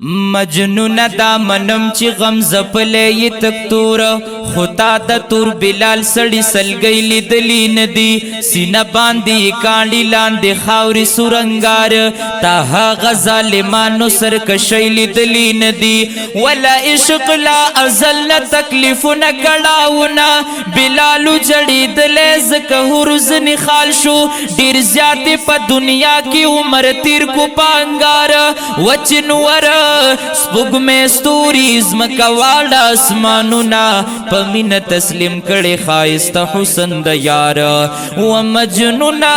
مجنون دا منم چی غم زپلی تکتور خطا دا تور بلال سڑی سلگئی لیدلی ندی سینہ باندی کانڈی لاندی خاوری سورنگار تاہا غظالمانو سرکشی لیدلی ندی ولا عشق لا ازل تکلیف نکڑاونا بلالو جڑی دلے زکہورز نخال شو دیر زیادی پا دنیا کی عمر تیر کو پانگار وچنور سپوگ میں ستوریز مکوالا اسمانونا پمین تسلیم کڑے خائست حسن دا یار ومجنونا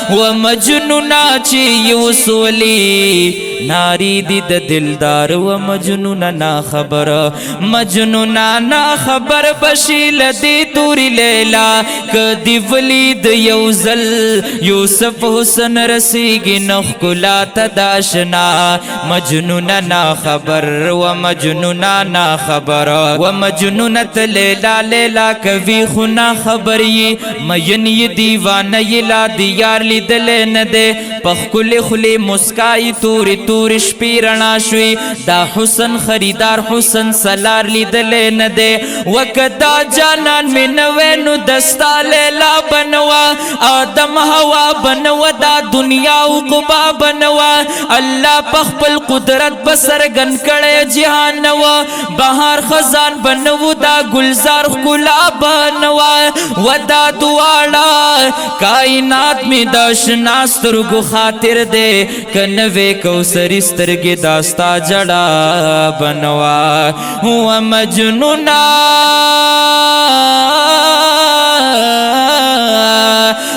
ومجنونا چی یوسولی ناری دی دا دلدار ومجنونا نا خبر مجنونا نا خبر بشیل دی توری لیلا کدی ولید یوزل یوسف حسن رسیگی نخکلا تداشنا مجنونا نا خبر ومجنونا نا خبر ومجنونت لیلا لیلا کوی خنا خبری مین ی دیوان یلا دیار لی دلین دے پخکل خلی مسکائی توری توری شپیرنا شوی دا حسن خریدار حسن سلار لی دلین دے وکدا جانان منوینو دستا لیلا بنوا آدم ہوا بنوا دا دنیا عقبا بنوا اللہ پخپل قدرت بسر گن کڑے جہانوا بہار خزان بنو دا گلزار خلا بنوا ودا دوالا کائنات میں داشناستر گو خاطر دے کنوے کوسر استرگی داستا جڑا بنوا ہوا مجنونا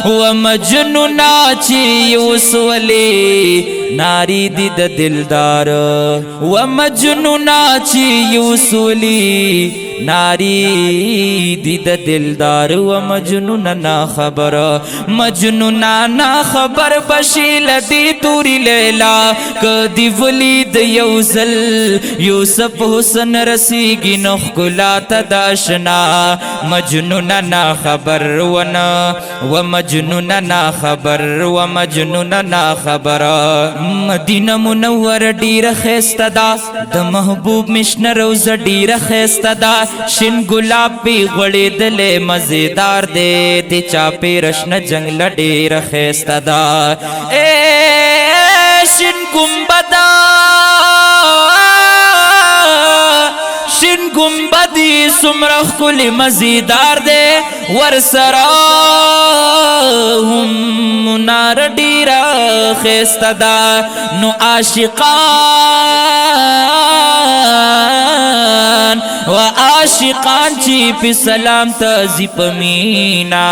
ومجنونا چی یوسولی ناری دی دا دلدار ومجنونا چی یوسولی ناری دی دا دلدار ومجنونا نا خبر مجنونا نا خبر بشیل دی توری لیلا کدی ولید یوزل یوسف حسن رسیگی نخکلا تداشنا مجنونا نا خبر ومجنونا نا خبر ومجنونا نا خبر مدینہ منور دیر خیست دا دا محبوب مشن روز دیر خیست دا شن گلاب پی غڑی دلے مزیدار دے تی چاپی رشن جنگل دیر خیست دا اے شن گمبدا شن گمبدی سمرخ کل مزیدار دے ورسرا منار ڈیرا خیست دا نو عاشقان و عاشقان چی پی سلام تازی پمینا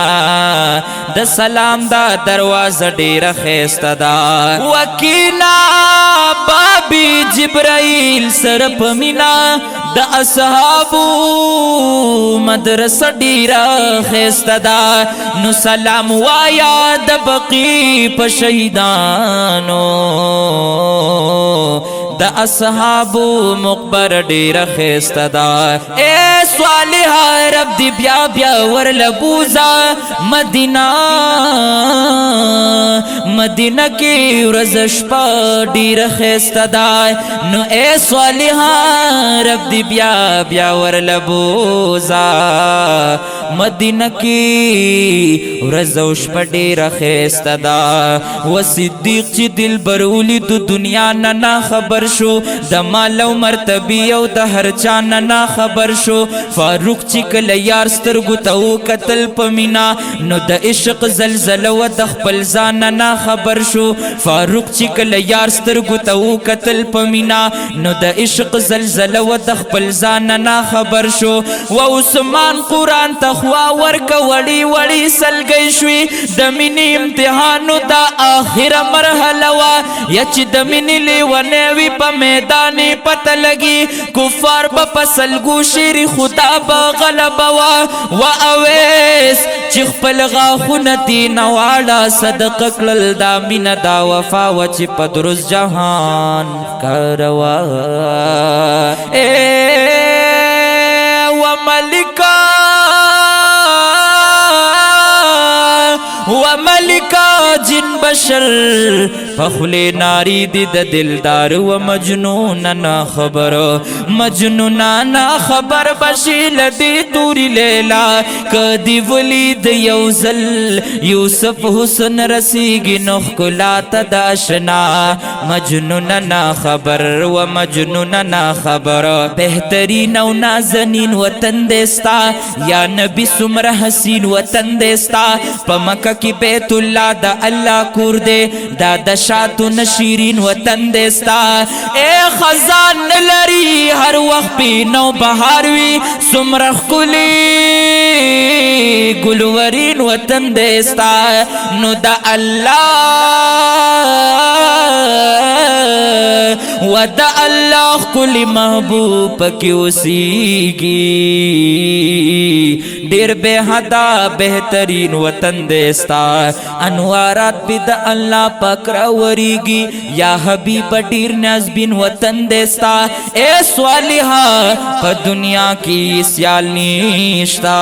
دا سلام دا درواز ڈیرا خیست دا وکینا بابی جبرائیل سر پمینا دا اصحابو مدرس ڈیرا خیست دا نو سلام وایا دا بقی پا شہیدانو دا اصحابو مقبر دیر خیست دا اے صالحہ رب دی بیا بیا ورلبوزا مدینہ مدینہ کی رزش پا دیر خیست دا نو اے صالحہ رب دی بیا بیا ورلبوزا مدینہ کی رزوش پا دیر خیست دا و صدیق چی دل برولی دو دنیا نا خبر شو دا مالو مرتبی او دا ہر چانا نا خبر شو فاروق چی کل یار سترگو تاو قتل پمینا نو دا عشق زلزل و دا خپل زانا نا خبر شو فاروق چی کل یار سترگو تاو قتل پمینا نو دا عشق زلزل و دا خپل زانا نا خبر شو و عثمان قرآن تخوا ورکا وڑی وڑی سلگئی شوی دمینی امتحانو دا آخر مرحلوا یا چی دمینی لیوانیوی پا میدانی پتا لگی کفار با پسلگو شیر خدا با غلبوا و اویس چی خپل غاخونتی نوالا صدق کلل دا من دا وفا و چی پا درست جہان کروا اے و ملکا و ملکا بشر پخلی ناری دی د دلدار و مجنون نا خبر مجنونا خبر بشیل دی توری لیلا کدی ولید یوزل یوسف حسن رسیگی نخ کلا تداشنا مجنونا خبر و مجنونا خبر بہترین و نازنین وطن دیستا یا نبی سمر حسین وطن دیستا پا مکہ کی بیت اللہ دا اللہ کور دے دا دشاتو نشیرین وطن دیستا اے خزان لری ہر وقت پی نو بہاروی سمرخ کلی گلورین وطن دیستا نو دا اللہ ودا اللہ کلی محبوب کیو سیگی دیر بے حدا بہترین وطن دیستا انوارات بھی دا اللہ پکراوریگی یا حبیب دیر نازبین وطن دیستا اے صالحہ پا دنیا کی سیال نیشتا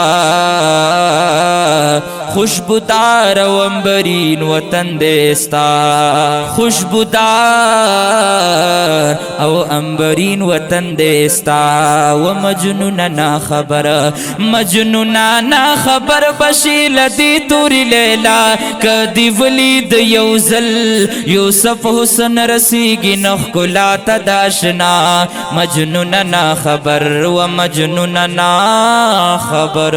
خوشبودار و امبرین وطن دیستا خوشبودار او امبرین وطن دیستا و مجنونا خبر مجنونا خبر بشیل دی توری لیلا کدی ولید یوزل یوسف حسن رسیگی نخ کلا تداشنا مجنونا خبر و مجنونا خبر